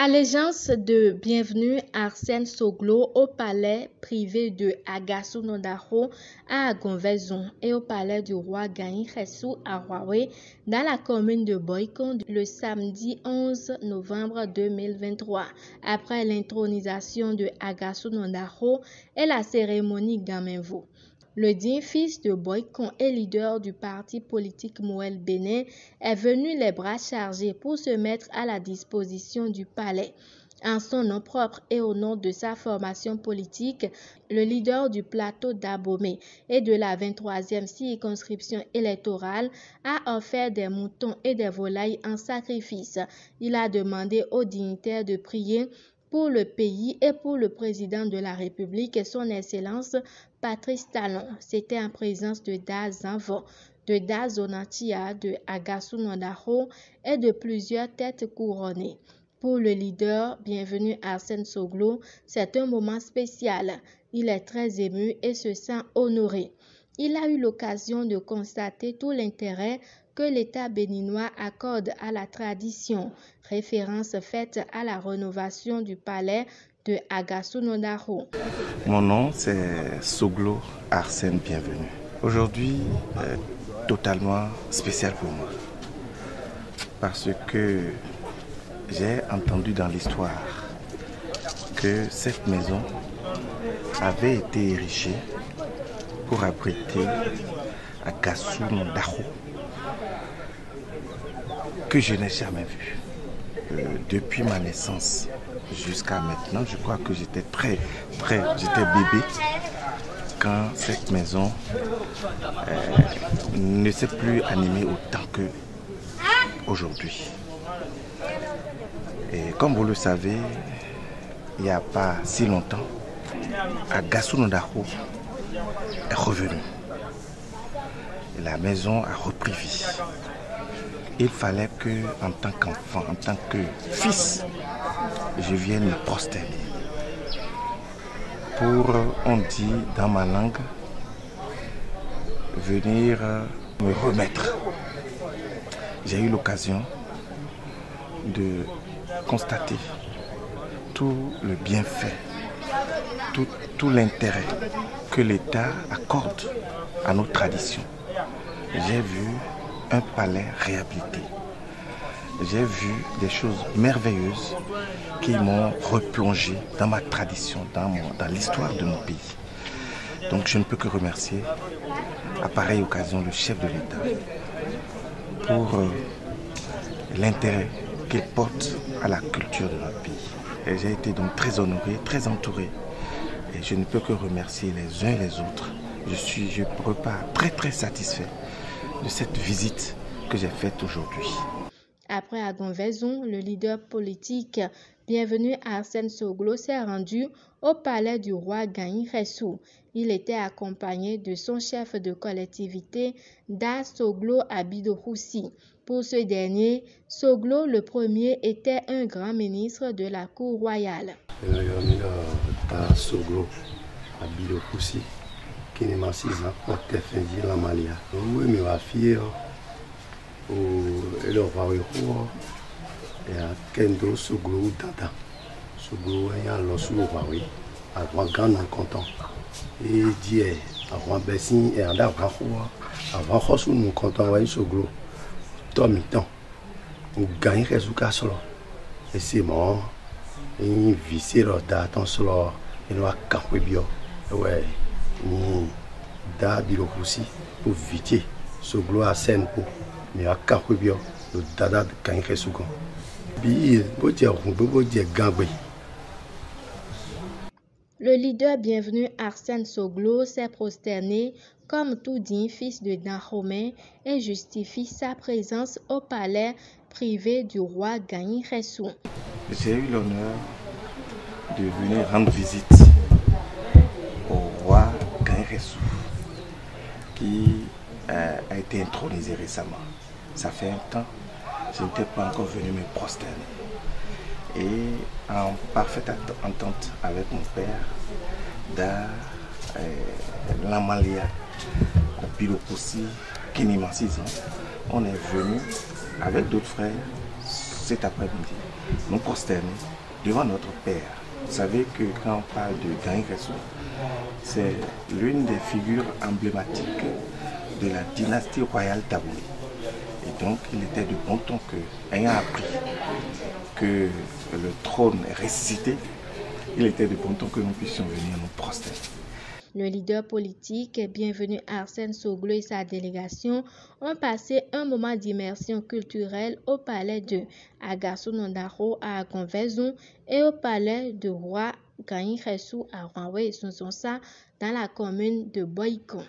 Allégeance de bienvenue Arsène Soglo au palais privé de Agassou Nondaro à Agonvezon et au palais du roi Gagny Khessou à Rouaoué dans la commune de Boycon le samedi 11 novembre 2023 après l'intronisation de Agassou Nondaro et la cérémonie Gamenvo. Le digne fils de Boycon et leader du parti politique Moël Bénin est venu les bras chargés pour se mettre à la disposition du palais. En son nom propre et au nom de sa formation politique, le leader du plateau d'Abomey et de la 23e circonscription électorale a offert des moutons et des volailles en sacrifice. Il a demandé aux dignitaires de prier pour le pays et pour le président de la République et son Excellence Patrice Talon. C'était en présence de Das Zanvo, de Das Zonatia, de Agassou Nondaro et de plusieurs têtes couronnées. Pour le leader, bienvenue Arsène Soglo, c'est un moment spécial. Il est très ému et se sent honoré. Il a eu l'occasion de constater tout l'intérêt que l'État béninois accorde à la tradition, référence faite à la rénovation du palais de Agassou Nondaro. Mon nom c'est Soglo Arsène Bienvenue. Aujourd'hui, totalement spécial pour moi parce que j'ai entendu dans l'histoire que cette maison avait été érigée pour abriter Agassou Nondaro, que je n'ai jamais vu. Depuis ma naissance jusqu'à maintenant, je crois que j'étais j'étais bébé quand cette maison ne s'est plus animée autant qu'aujourd'hui. Et comme vous le savez, il n'y a pas si longtemps, Agassou Nondaro est revenu. Et la maison a repris vie. Il fallait que, en tant qu'enfant, en tant que fils, je vienne me prosterner. Pour, on dit dans ma langue, venir me remettre. J'ai eu l'occasion de constater tout le bienfait, tout l'intérêt que l'État accorde à nos traditions. J'ai vu un palais réhabilité. J'ai vu des choses merveilleuses qui m'ont replongé dans ma tradition, dans l'histoire de mon pays. Donc je ne peux que remercier à pareille occasion le chef de l'État pour l'intérêt qu'il porte à la culture de notre pays. Et j'ai été donc très honoré, très entouré. Et je ne peux que remercier les uns et les autres. Je repars très satisfait de cette visite que j'ai faite aujourd'hui. Après Agonvezon, le leader politique bienvenu Arsène Soglo s'est rendu au palais du roi Gagny Khessou. Il était accompagné de son chef de collectivité, Das Soglo Abidokoussi. Pour ce dernier, Soglo le premier était un grand ministre de la cour royale. Das Soglo Abidokoussi qui n'est pas si important la Malia. Oui, mais ma fille, le roi et à Kendo Soglo Dada. Soglo est un losu Huawei, à roi Ghana content. Et dit à roi Bessin et à la roi, à roi Hosu nous content, ouais, Soglo. Tommy, tant. On gagne résultat solo. Et c'est bon. Et visser leur date en solo. Et nous a campé bien. Ouais. Da bilo aussi pour viter ce gloire scène pour mais à Kakubio le dada de Gagny Khessou. Le leader bienvenu Arsène Soglo s'est prosterné comme tout digne fils de Dahomey et justifie sa présence au palais privé du roi Gagny Khessou. J'ai eu l'honneur de venir rendre visite au roi Gagny Khessou, qui a été intronisé récemment. Ça fait un temps, je n'étais pas encore venu me prosterner. Et en parfaite entente avec mon père, dans l'Amalia, Bilokoussi, qui n'a 6 ans, on est venu avec d'autres frères cet après-midi, nous prosterner devant notre Père. Vous savez que quand on parle de Gagny Khessou, c'est l'une des figures emblématiques de la dynastie royale taboulée. Et donc, il était de bon ton que, ayant appris que le trône est ressuscité, il était de bon ton que nous puissions venir nous prosterner. Le leader politique, bienvenu Arsène Soglo et sa délégation, ont passé un moment d'immersion culturelle au palais de Agassou Nondaro à Gonvezon et au palais de roi Gagny Khessou à Ranwe et Sonsonsa dans la commune de Boycon.